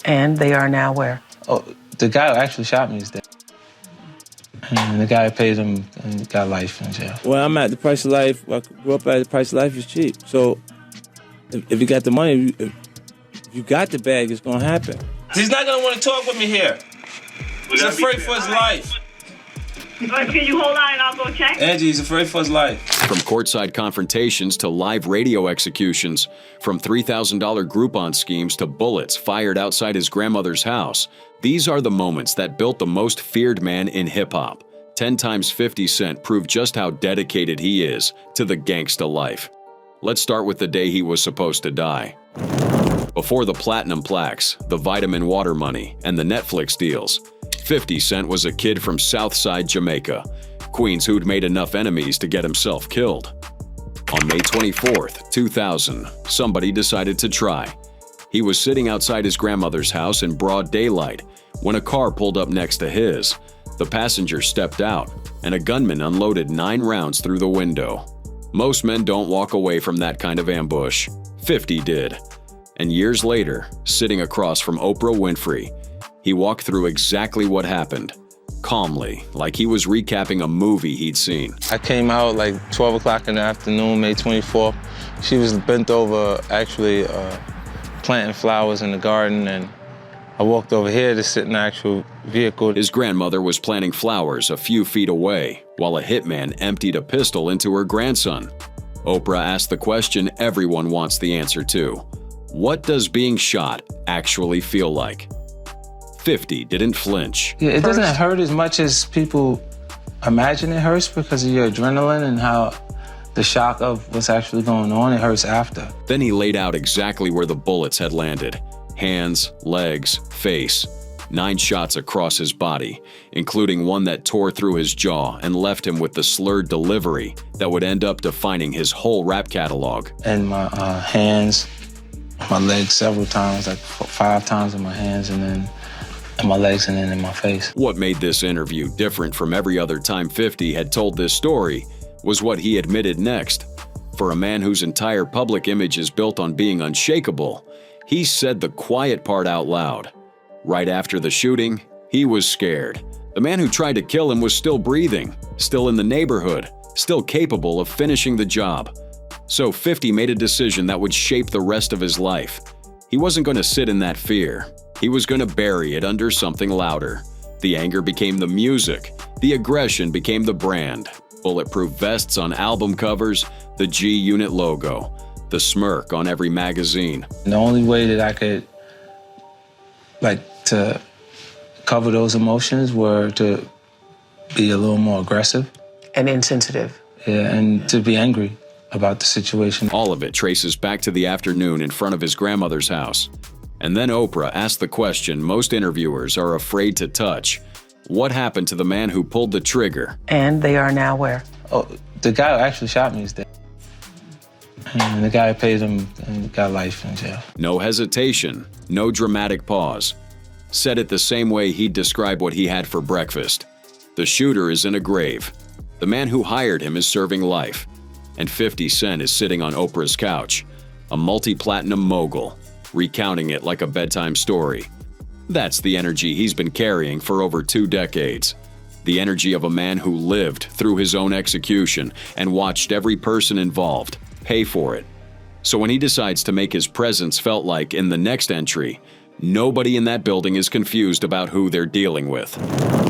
And they are now where? Oh, the guy who actually shot me is dead. And the guy who paid him and got life in jail. Well, I'm at the price of life. I grew up at the price of life is cheap. So if you got the money, if you got the bag, it's going to happen. He's not going to want to talk with me here. He's afraid for his life. All right, can you hold on and I'll go check? Angie, he's afraid for his life. From courtside confrontations to live radio executions, from $3,000 Groupon schemes to bullets fired outside his grandmother's house, these are the moments that built the most feared man in hip-hop. 10 times 50 Cent proved just how dedicated he is to the gangsta life. Let's start with the day he was supposed to die. Before the platinum plaques, the vitamin water money, and the Netflix deals, 50 Cent was a kid from Southside Jamaica, Queens who'd made enough enemies to get himself killed. On May 24th, 2000, somebody decided to try. He was sitting outside his grandmother's house in broad daylight when a car pulled up next to his. The passenger stepped out, and a gunman unloaded 9 rounds through the window. Most men don't walk away from that kind of ambush. 50 did. And years later, sitting across from Oprah Winfrey, he walked through exactly what happened, calmly, like he was recapping a movie he'd seen. I came out like 12 o'clock in the afternoon, May 24th. She was bent over, actually planting flowers in the garden, and I walked over here to sit in the actual vehicle. His grandmother was planting flowers a few feet away, while a hitman emptied a pistol into her grandson. Oprah asked the question everyone wants the answer to. What does being shot actually feel like? 50 didn't flinch. Yeah, it doesn't hurt as much as people imagine it hurts because of your adrenaline and how the shock of what's actually going on, it hurts after. Then he laid out exactly where the bullets had landed. Hands, legs, face. 9 shots across his body, including one that tore through his jaw and left him with the slurred delivery that would end up defining his whole rap catalog. And my hands, my legs several times, like 5 times in my hands, and then in my legs, and then in my face. What made this interview different from every other time 50 had told this story was what he admitted next. For a man whose entire public image is built on being unshakable, he said the quiet part out loud. Right after the shooting, he was scared. The man who tried to kill him was still breathing, still in the neighborhood, still capable of finishing the job. So 50 made a decision that would shape the rest of his life. He wasn't going to sit in that fear. He was going to bury it under something louder. The anger became the music. The aggression became the brand. Bulletproof vests on album covers, the G Unit logo, the smirk on every magazine. The only way that I could, to cover those emotions were to be a little more aggressive. And insensitive. Yeah, and to be angry about the situation. All of it traces back to the afternoon in front of his grandmother's house. And then Oprah asked the question most interviewers are afraid to touch. What happened to the man who pulled the trigger? And they are now where? Oh, the guy who actually shot me is dead. And the guy who paid him and got life in jail. No hesitation, no dramatic pause. Said it the same way he'd describe what he had for breakfast. The shooter is in a grave. The man who hired him is serving life. And 50 Cent is sitting on Oprah's couch, a multi-platinum mogul, recounting it like a bedtime story. That's the energy he's been carrying for over 2 decades. The energy of a man who lived through his own execution and watched every person involved pay for it. So when he decides to make his presence felt like in the next entry, nobody in that building is confused about who they're dealing with.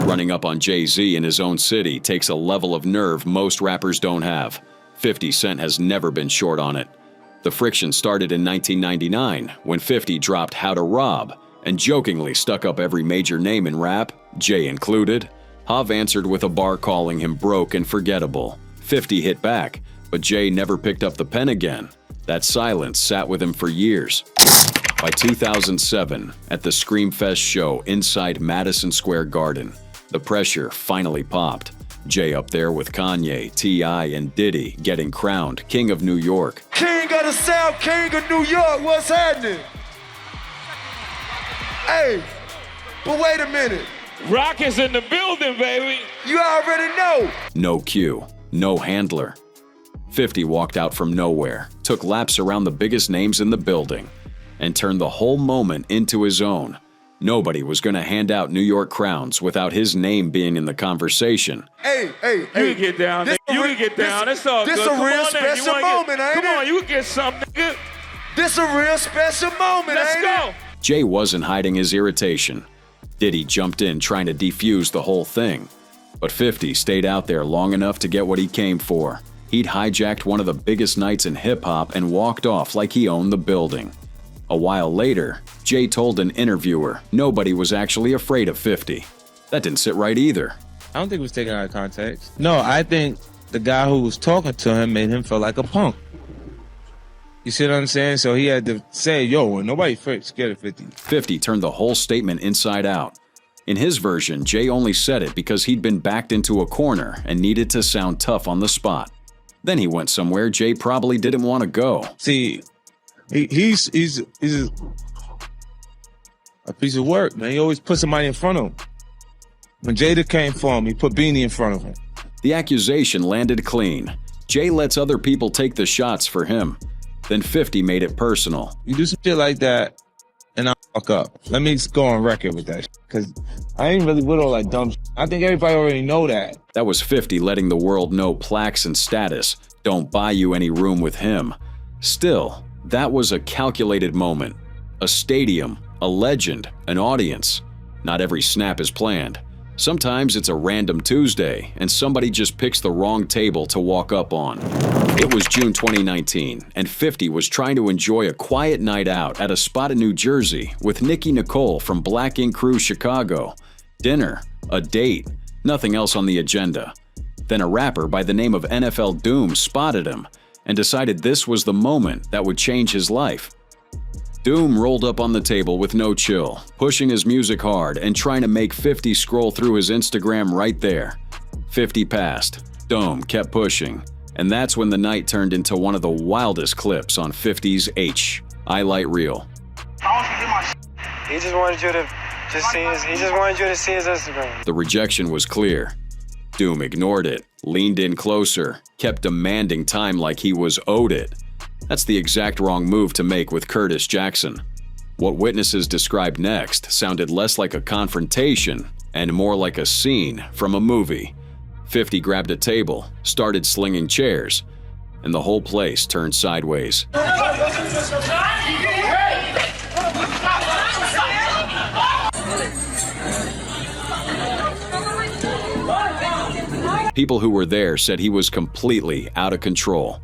Running up on Jay-Z in his own city takes a level of nerve most rappers don't have. 50 Cent has never been short on it. The friction started in 1999 when 50 dropped How to Rob and jokingly stuck up every major name in rap, Jay included. Hav answered with a bar calling him broke and forgettable. 50 hit back, but Jay never picked up the pen again. That silence sat with him for years. By 2007, at the Screamfest show inside Madison Square Garden, the pressure finally popped. Jay up there with Kanye, T.I., and Diddy getting crowned King of New York. King of the South, King of New York, what's happening? Hey, but wait a minute. Rock is in the building, baby. You already know. No cue, no handler. 50 walked out from nowhere, took laps around the biggest names in the building, and turned the whole moment into his own. Nobody was going to hand out New York crowns without his name being in the conversation. Hey, You can get down, nigga. You can get down. It's all good. This a real special moment, ain't it? Come on, you can get something, nigga. This a real special moment, Let's ain't go. it? Jay wasn't hiding his irritation. Diddy jumped in trying to defuse the whole thing. But 50 stayed out there long enough to get what he came for. He'd hijacked one of the biggest nights in hip-hop and walked off like he owned the building. A while later, Jay told an interviewer nobody was actually afraid of 50. That didn't sit right either. I don't think it was taken out of context. No, I think the guy who was talking to him made him feel like a punk. You see what I'm saying? So he had to say, yo, nobody scared of 50. 50 turned the whole statement inside out. In his version, Jay only said it because he'd been backed into a corner and needed to sound tough on the spot. Then he went somewhere Jay probably didn't want to go. See, he's a piece of work, man. He always put somebody in front of him. When Jada came for him, he put Beanie in front of him. The accusation landed clean. Jay lets other people take the shots for him. Then 50 made it personal. You do some shit like that, and I fuck up. Let me go on record with that, because I ain't really with all that dumb shit. I think everybody already know that. That was 50 letting the world know plaques and status don't buy you any room with him. Still, that was a calculated moment. A stadium, a legend, an audience. Not every snap is planned. Sometimes it's a random Tuesday, and somebody just picks the wrong table to walk up on. It was June 2019, and 50 was trying to enjoy a quiet night out at a spot in New Jersey with Nicki Nicole from Black Ink Crew Chicago. Dinner, a date, nothing else on the agenda. Then a rapper by the name of NFL Doom spotted him and decided this was the moment that would change his life. Doom rolled up on the table with no chill, pushing his music hard and trying to make 50 scroll through his Instagram right there. 50 passed. Doom kept pushing. And that's when the night turned into one of the wildest clips on 50's highlight reel. He just wanted you to see his Instagram. The rejection was clear. Doom ignored it, leaned in closer, kept demanding time like he was owed it. That's the exact wrong move to make with Curtis Jackson. What witnesses described next sounded less like a confrontation and more like a scene from a movie. 50 grabbed a table, started slinging chairs, and the whole place turned sideways. People who were there said he was completely out of control.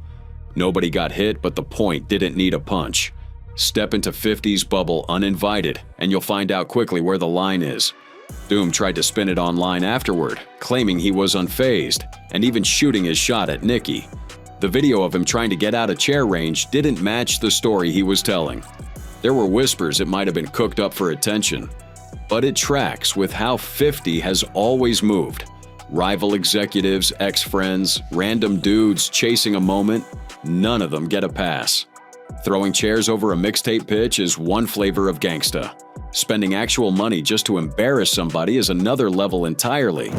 Nobody got hit, but the point didn't need a punch. Step into 50's bubble uninvited, and you'll find out quickly where the line is. Doom tried to spin it online afterward, claiming he was unfazed, and even shooting his shot at Nicki. The video of him trying to get out of chair range didn't match the story he was telling. There were whispers it might have been cooked up for attention. But it tracks with how 50 has always moved. Rival executives, ex-friends, random dudes chasing a moment, none of them get a pass. Throwing chairs over a mixtape pitch is one flavor of gangsta. Spending actual money just to embarrass somebody is another level entirely.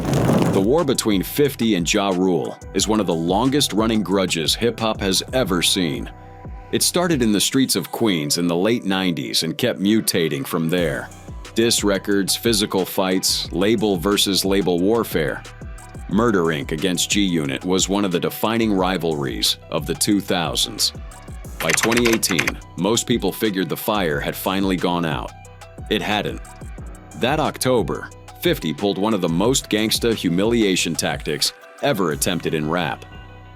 The war between 50 and Ja Rule is one of the longest-running grudges hip-hop has ever seen. It started in the streets of Queens in the late 90s and kept mutating from there. Diss records, physical fights, label versus label warfare. Murder Inc. against G-Unit was one of the defining rivalries of the 2000s. By 2018, most people figured the fire had finally gone out. It hadn't. That October, 50 pulled one of the most gangsta humiliation tactics ever attempted in rap.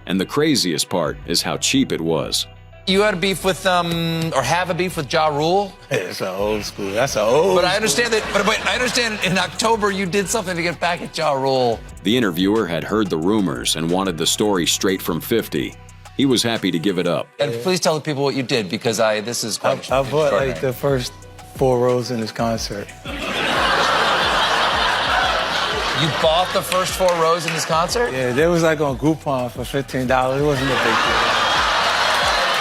And the craziest part is how cheap it was. You had a beef with, or have a beef with Ja Rule? It's an old school. That's an old. But I understand that. But I understand in October you did something to get back at Ja Rule. The interviewer had heard the rumors and wanted the story straight from 50. He was happy to give it up. And please tell the people what you did, because this is quite. I bought like the first 4 rows in his concert. You bought the first 4 rows in his concert? Yeah, they was like on Groupon for $15. It wasn't a big deal.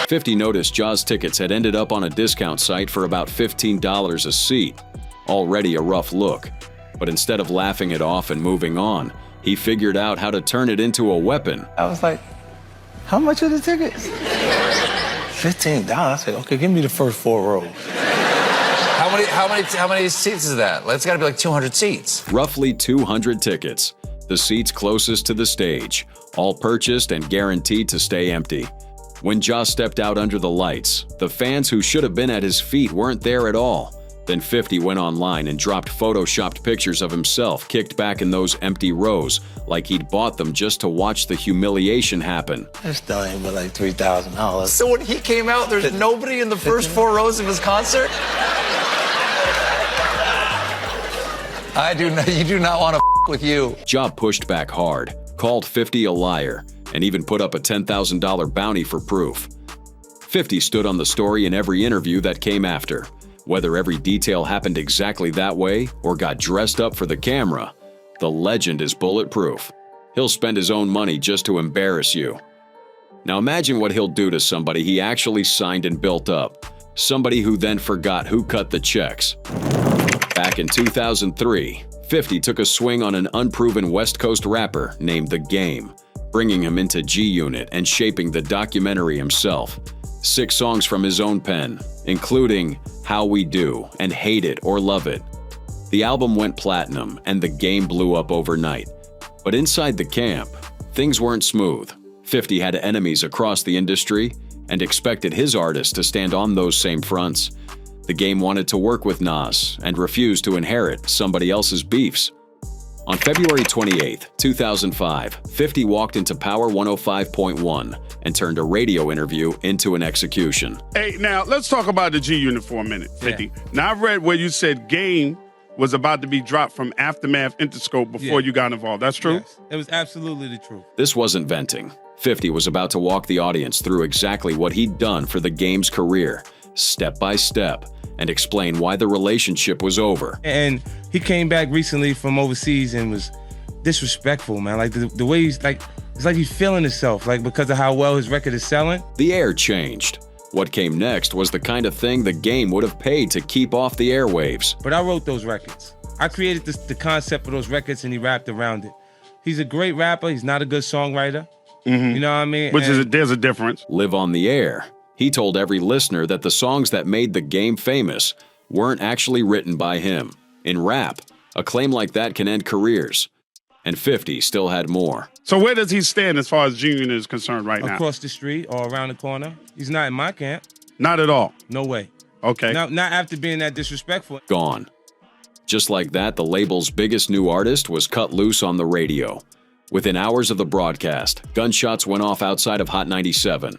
50 noticed Ja's tickets had ended up on a discount site for about $15 a seat. Already a rough look. But instead of laughing it off and moving on, he figured out how to turn it into a weapon. I was like, how much are the tickets? $15. I said, okay, give me the first 4 rows. How How many seats is that? It's got to be like 200 seats. Roughly 200 tickets. The seats closest to the stage, all purchased and guaranteed to stay empty. When Ja stepped out under the lights, the fans who should have been at his feet weren't there at all. Then 50 went online and dropped photoshopped pictures of himself kicked back in those empty rows, like he'd bought them just to watch the humiliation happen. That's still ain't but like $3,000. So when he came out, there's nobody in the first 4 rows of his concert? You do not want to with you. Ja pushed back hard, called 50 a liar, and even put up a $10,000 bounty for proof. 50 stood on the story in every interview that came after. Whether every detail happened exactly that way or got dressed up for the camera, the legend is bulletproof. He'll spend his own money just to embarrass you. Now imagine what he'll do to somebody he actually signed and built up, somebody who then forgot who cut the checks. Back in 2003, 50 took a swing on an unproven West Coast rapper named The Game, bringing him into G-Unit and shaping the documentary himself. 6 songs from his own pen, including How We Do and Hate It or Love It. The album went platinum and The Game blew up overnight. But inside the camp, things weren't smooth. 50 had enemies across the industry and expected his artists to stand on those same fronts. The Game wanted to work with Nas and refused to inherit somebody else's beefs. On February 28, 2005, 50 walked into Power 105.1 and turned a radio interview into an execution. Hey, now let's talk about the G-Unit for a minute, 50. Yeah. Now I read where you said Game was about to be dropped from Aftermath Interscope before you got involved. That's true? Yes, it was absolutely the truth. This wasn't venting. 50 was about to walk the audience through exactly what he'd done for the Game's career, step by step, and explain why the relationship was over. And he came back recently from overseas and was disrespectful, man. Like the way he's like, it's like he's feeling himself, like because of how well his record is selling. The air changed. What came next was the kind of thing the Game would have paid to keep off the airwaves. But I wrote those records. I created the concept of those records and he rapped around it. He's a great rapper. He's not a good songwriter. Mm-hmm. You know what I mean? There's a difference. Live on the Air. He told every listener that the songs that made the Game famous weren't actually written by him. In rap, a claim like that can end careers. And 50 still had more. So where does he stand as far as G-Unit is concerned right now? Across the street or around the corner. He's not in my camp. Not at all? No way. Okay. Not after being that disrespectful. Gone. Just like that, the label's biggest new artist was cut loose on the radio. Within hours of the broadcast, gunshots went off outside of Hot 97,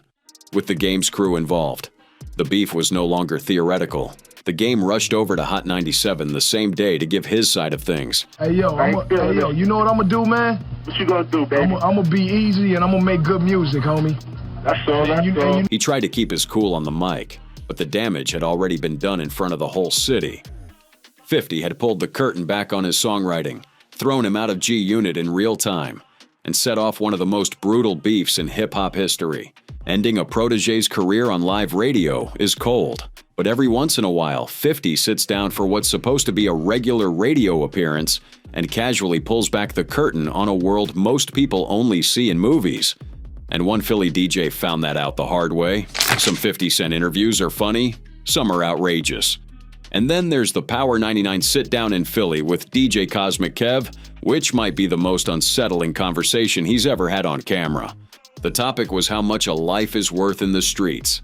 with the Game's crew involved. The beef was no longer theoretical. The Game rushed over to Hot 97 the same day to give his side of things. Hey, yo, you know what I'm gonna do, man? What you gonna do, baby? I'm gonna be easy and I'm gonna make good music, homie. That's all. He tried to keep his cool on the mic, but the damage had already been done in front of the whole city. 50 had pulled the curtain back on his songwriting, thrown him out of G-Unit in real time, and set off one of the most brutal beefs in hip-hop history. Ending a protege's career on live radio is cold, but every once in a while, 50 sits down for what's supposed to be a regular radio appearance and casually pulls back the curtain on a world most people only see in movies. And one Philly DJ found that out the hard way. Some 50 Cent interviews are funny, some are outrageous. And then there's the Power 99 sit-down in Philly with DJ Cosmic Kev, which might be the most unsettling conversation he's ever had on camera. The topic was how much a life is worth in the streets.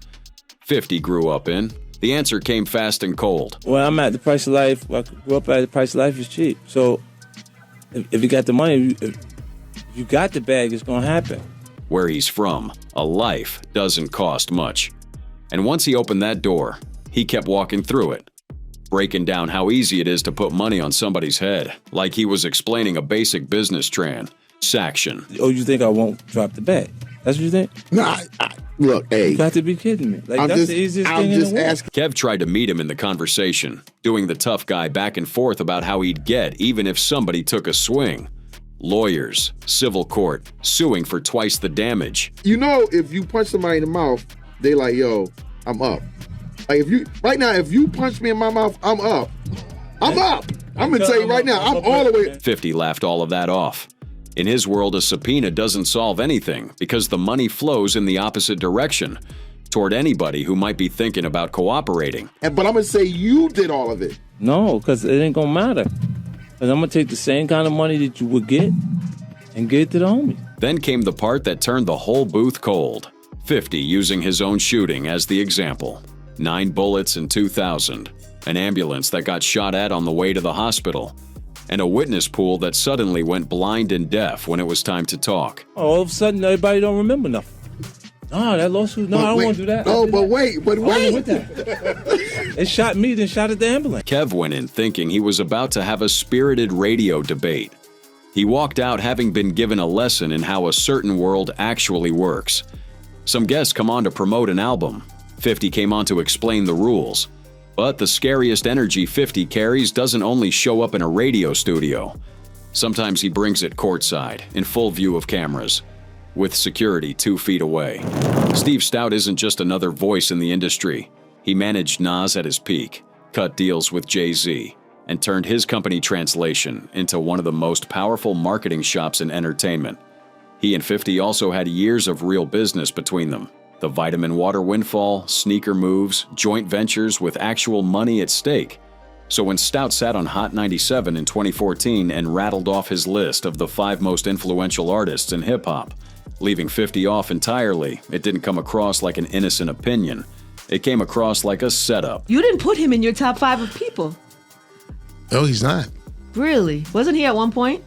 50 grew up in. The answer came fast and cold. Well, I'm at the price of life. I grew up at the price of life is cheap. So if you got the money, if you got the bag, it's going to happen. Where he's from, a life doesn't cost much. And once he opened that door, he kept walking through it, breaking down how easy it is to put money on somebody's head, like he was explaining a basic business transaction. Oh, you think I won't drop the bag? That's what you think? Nah, look, hey. You got to be kidding me. Like, that's the easiest thing in the world. Kev tried to meet him in the conversation, doing the tough guy back and forth about how he'd get even if somebody took a swing. Lawyers, civil court, suing for twice the damage. You know, if you punch somebody in the mouth, they like, yo, I'm up. Like, if you punch me in my mouth, I'm up. I'm up. I'm going to tell you right now, I'm all the way. 50 laughed all of that off. In his world, a subpoena doesn't solve anything because the money flows in the opposite direction, toward anybody who might be thinking about cooperating. But I'm going to say you did all of it. No, because it ain't going to matter. Because I'm going to take the same kind of money that you would get and give it to the homies. Then came the part that turned the whole booth cold. 50 using his own shooting as the example. 9 bullets in 2000. An ambulance that got shot at on the way to the hospital. And a witness pool that suddenly went blind and deaf when it was time to talk. All of a sudden, everybody don't remember nothing. No, that lawsuit, no, I don't want to do that. No, but wait. They shot me, then shot at the ambulance. Kev went in thinking he was about to have a spirited radio debate. He walked out having been given a lesson in how a certain world actually works. Some guests come on to promote an album. 50 came on to explain the rules. But the scariest energy 50 carries doesn't only show up in a radio studio. Sometimes he brings it courtside, in full view of cameras, with security 2 feet away. Steve Stout isn't just another voice in the industry. He managed Nas at his peak, cut deals with Jay-Z, and turned his company Translation into one of the most powerful marketing shops in entertainment. He and 50 also had years of real business between them. The vitamin water windfall, sneaker moves, joint ventures with actual money at stake. So when Stout sat on Hot 97 in 2014 and rattled off his list of the 5 most influential artists in hip-hop, leaving 50 off entirely, it didn't come across like an innocent opinion. It came across like a setup. You didn't put him in your top 5 of people. No, he's not. Really? Wasn't he at one point?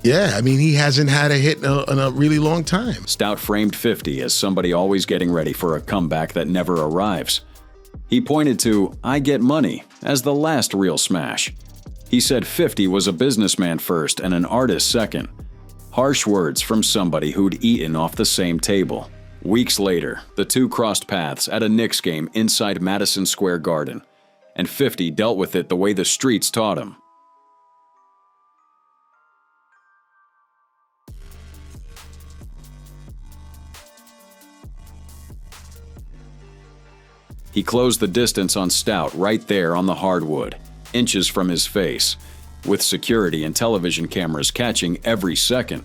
Yeah, I mean, he hasn't had a hit in a really long time. Stout framed 50 as somebody always getting ready for a comeback that never arrives. He pointed to I Get Money as the last real smash. He said 50 was a businessman first and an artist second. Harsh words from somebody who'd eaten off the same table. Weeks later, the two crossed paths at a Knicks game inside Madison Square Garden, and 50 dealt with it the way the streets taught him. He closed the distance on Stout right there on the hardwood, inches from his face, with security and television cameras catching every second.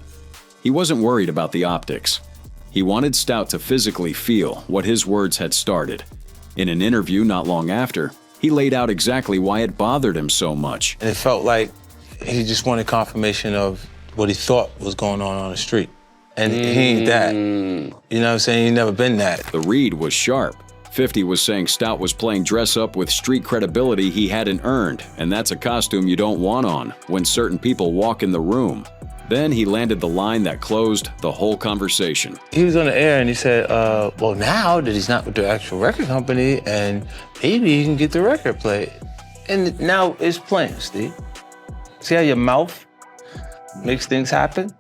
He wasn't worried about the optics. He wanted Stout to physically feel what his words had started. In an interview not long after, he laid out exactly why it bothered him so much. And it felt like he just wanted confirmation of what he thought was going on the street. And he ain't that. You know what I'm saying? He never been that. The read was sharp. 50 was saying Stout was playing dress-up with street credibility he hadn't earned, and that's a costume you don't want on when certain people walk in the room. Then he landed the line that closed the whole conversation. He was on the air and he said, well, now that he's not with the actual record company, and maybe he can get the record played. And now it's playing, Steve. See how your mouth makes things happen?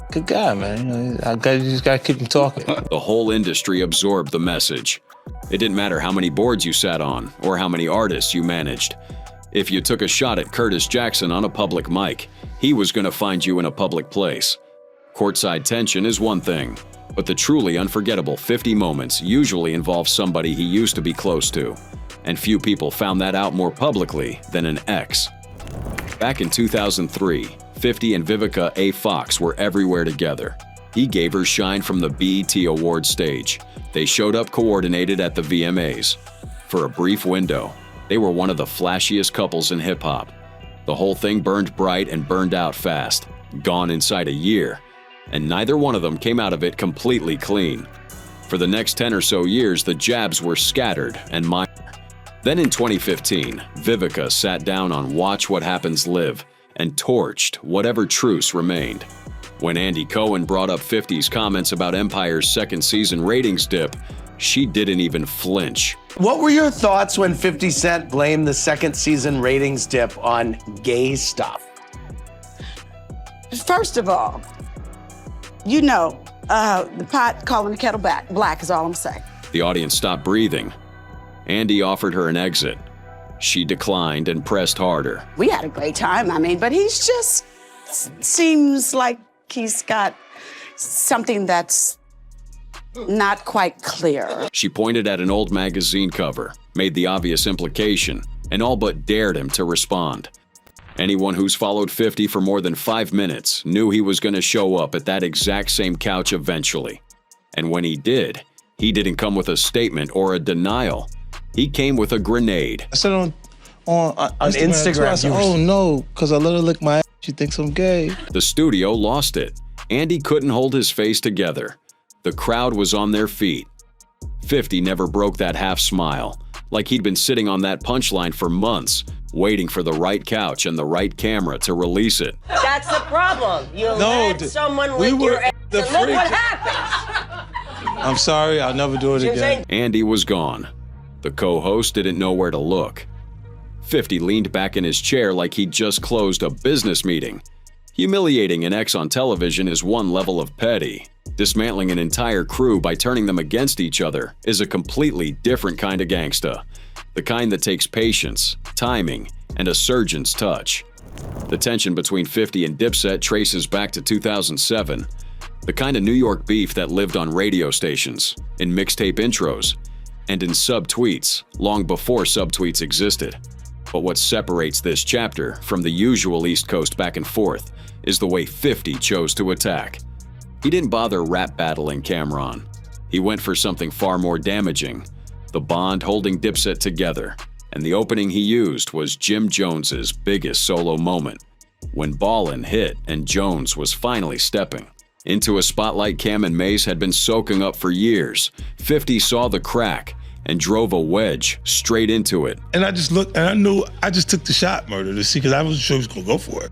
Good guy, man. You just gotta keep him talking. The whole industry absorbed the message. It didn't matter how many boards you sat on or how many artists you managed. If you took a shot at Curtis Jackson on a public mic, he was going to find you in a public place. Courtside tension is one thing, but the truly unforgettable 50 moments usually involve somebody he used to be close to, and few people found that out more publicly than an ex. Back in 2003, 50 and Vivica A. Fox were everywhere together. He gave her shine from the BET Awards stage. They showed up coordinated at the VMAs. For a brief window, they were one of the flashiest couples in hip-hop. The whole thing burned bright and burned out fast, gone inside a year, and neither one of them came out of it completely clean. For the next 10 or so years, the jabs were scattered and minor. Then in 2015, Vivica sat down on Watch What Happens Live and torched whatever truce remained. When Andy Cohen brought up 50's comments about Empire's second season ratings dip, she didn't even flinch. What were your thoughts when 50 Cent blamed the second season ratings dip on gay stuff? First of all, you know, the pot calling the kettle black is all I'm saying. The audience stopped breathing. Andy offered her an exit. She declined and pressed harder. We had a great time, but he's just seems like he's got something that's not quite clear. She pointed at an old magazine cover, made the obvious implication, and all but dared him to respond. Anyone who's followed 50 for more than 5 minutes knew he was going to show up at that exact same couch eventually. And when he did, he didn't come with a statement or a denial. He came with a grenade. I said on Instagram too, I said, oh no, because I let her lick my ass. She thinks I'm gay. The studio lost it. Andy couldn't hold his face together. The crowd was on their feet. 50 never broke that half smile, like he'd been sitting on that punchline for months, waiting for the right couch and the right camera to release it. That's the problem. You let someone lick your ass and look what happens. I'm sorry, I'll never do it again. Andy was gone. The co-host didn't know where to look. 50 leaned back in his chair like he'd just closed a business meeting. Humiliating an ex on television is one level of petty. Dismantling an entire crew by turning them against each other is a completely different kind of gangsta. The kind that takes patience, timing, and a surgeon's touch. The tension between 50 and Dipset traces back to 2007. The kind of New York beef that lived on radio stations, in mixtape intros, and in subtweets long before subtweets existed. But what separates this chapter from the usual East Coast back and forth is the way 50 chose to attack. He didn't bother rap battling Cameron. He went for something far more damaging, the bond holding Dipset together, and the opening he used was Jim Jones's biggest solo moment, when Ballin' hit and Jones was finally stepping. Into a spotlight Cam and Mace had been soaking up for years, 50 saw the crack and drove a wedge straight into it. And I just looked, and I knew I just took the shot, Murder, to see, because I wasn't sure he was gonna go for it.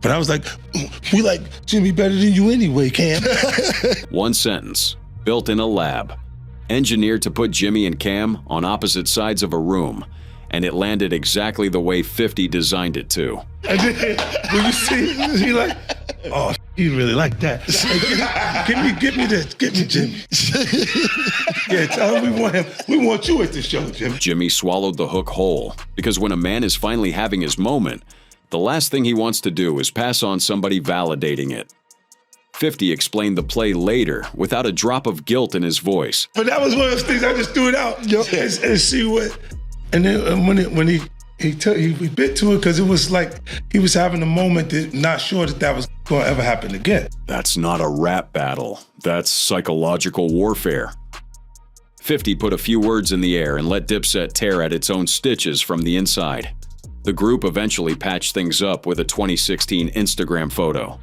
But I was like, we like Jimmy better than you anyway, Cam. One sentence, built in a lab, engineered to put Jimmy and Cam on opposite sides of a room, and it landed exactly the way 50 designed it to. And then, when you see, he like, oh, he really like that. Give me this, give me Jimmy. Yeah, tell him we want you at the show, Jimmy. Jimmy swallowed the hook whole, because when a man is finally having his moment, the last thing he wants to do is pass on somebody validating it. 50 explained the play later without a drop of guilt in his voice. But that was one of those things, I just threw it out and see what. And then when he bit to it, because it was like he was having a moment that not sure that was going to ever happen again. That's not a rap battle. That's psychological warfare. 50 put a few words in the air and let Dipset tear at its own stitches from the inside. The group eventually patched things up with a 2016 Instagram photo.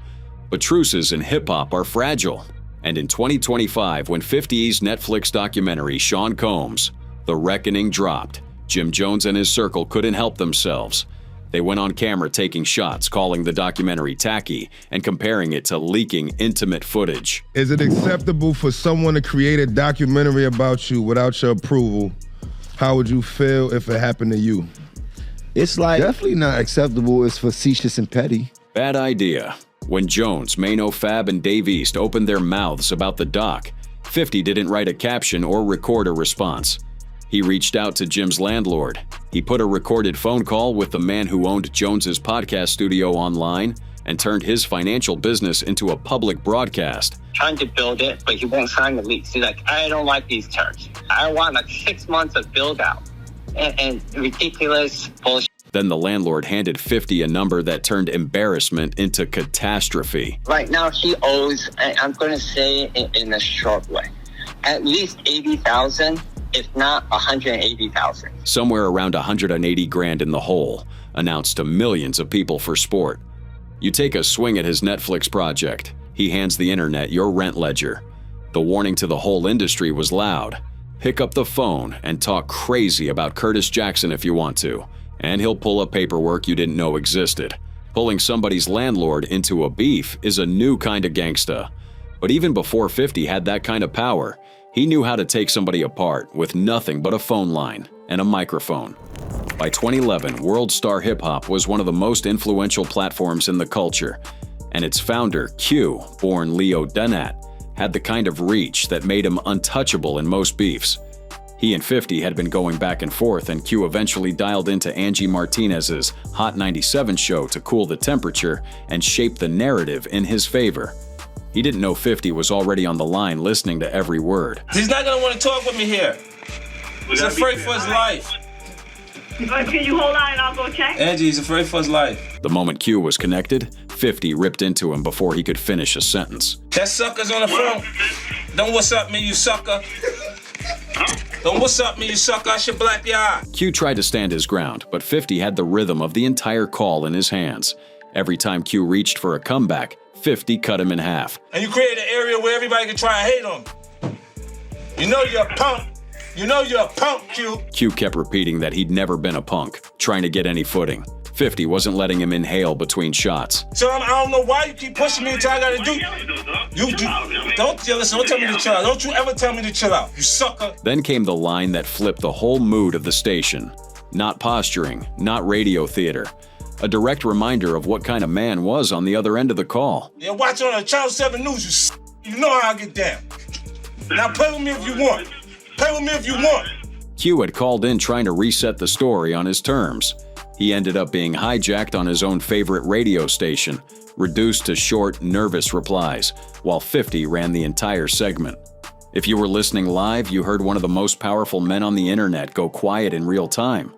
But truces in hip-hop are fragile. And in 2025, when 50's Netflix documentary Sean Combs, The Reckoning dropped, Jim Jones and his circle couldn't help themselves. They went on camera taking shots, calling the documentary tacky, and comparing it to leaking intimate footage. Is it acceptable for someone to create a documentary about you without your approval? How would you feel if it happened to you? It's like definitely not acceptable. It's facetious and petty. Bad idea. When Jones, Mano, Fab, and Dave East opened their mouths about the doc, 50 didn't write a caption or record a response. He reached out to Jim's landlord. He put a recorded phone call with the man who owned Jones's podcast studio online and turned his financial business into a public broadcast. Trying to build it, but he won't sign the lease. He's like, I don't like these terms. I want like 6 months of build out and ridiculous bullshit. Then the landlord handed 50 a number that turned embarrassment into catastrophe. Right now he owes, I'm going to say it in a short way, at least $80,000. If not 180,000. Somewhere around 180 grand in the hole, announced to millions of people for sport. You take a swing at his Netflix project. He hands the internet your rent ledger. The warning to the whole industry was loud. Pick up the phone and talk crazy about Curtis Jackson if you want to, and he'll pull up paperwork you didn't know existed. Pulling somebody's landlord into a beef is a new kind of gangsta. But even before 50 had that kind of power, he knew how to take somebody apart with nothing but a phone line and a microphone. By 2011, World Star Hip Hop was one of the most influential platforms in the culture, and its founder, Q, born Leo Denat, had the kind of reach that made him untouchable in most beefs. He and 50 had been going back and forth, and Q eventually dialed into Angie Martinez's Hot 97 show to cool the temperature and shape the narrative in his favor. He didn't know 50 was already on the line listening to every word. He's not gonna want to talk with me here. He's afraid for his life. Can you hold on and I'll go check? Angie, he's afraid for his life. The moment Q was connected, 50 ripped into him before he could finish a sentence. That sucker's on the phone. Don't what's up me, you sucker. Don't what's up me, you sucker. I should blap your eye. Q tried to stand his ground, but 50 had the rhythm of the entire call in his hands. Every time Q reached for a comeback, 50 cut him in half. And you create an area where everybody can try and hate on me. You know you're a punk. You know you're a punk, Q. Q kept repeating that he'd never been a punk, trying to get any footing. 50 wasn't letting him inhale between shots. So I don't know why you keep pushing me until I gotta do. Listen, don't tell me to chill out. Don't you ever tell me to chill out, you sucker. Then came the line that flipped the whole mood of the station. Not posturing, not radio theater. A direct reminder of what kind of man was on the other end of the call. Yeah, watch on the Channel 7 News, you know how I get down. Now play with me if you want. Play with me if you want. Q had called in trying to reset the story on his terms. He ended up being hijacked on his own favorite radio station, reduced to short, nervous replies, while 50 ran the entire segment. If you were listening live, you heard one of the most powerful men on the internet go quiet in real time,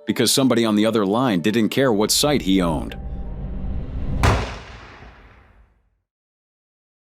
because somebody on the other line didn't care what site he owned.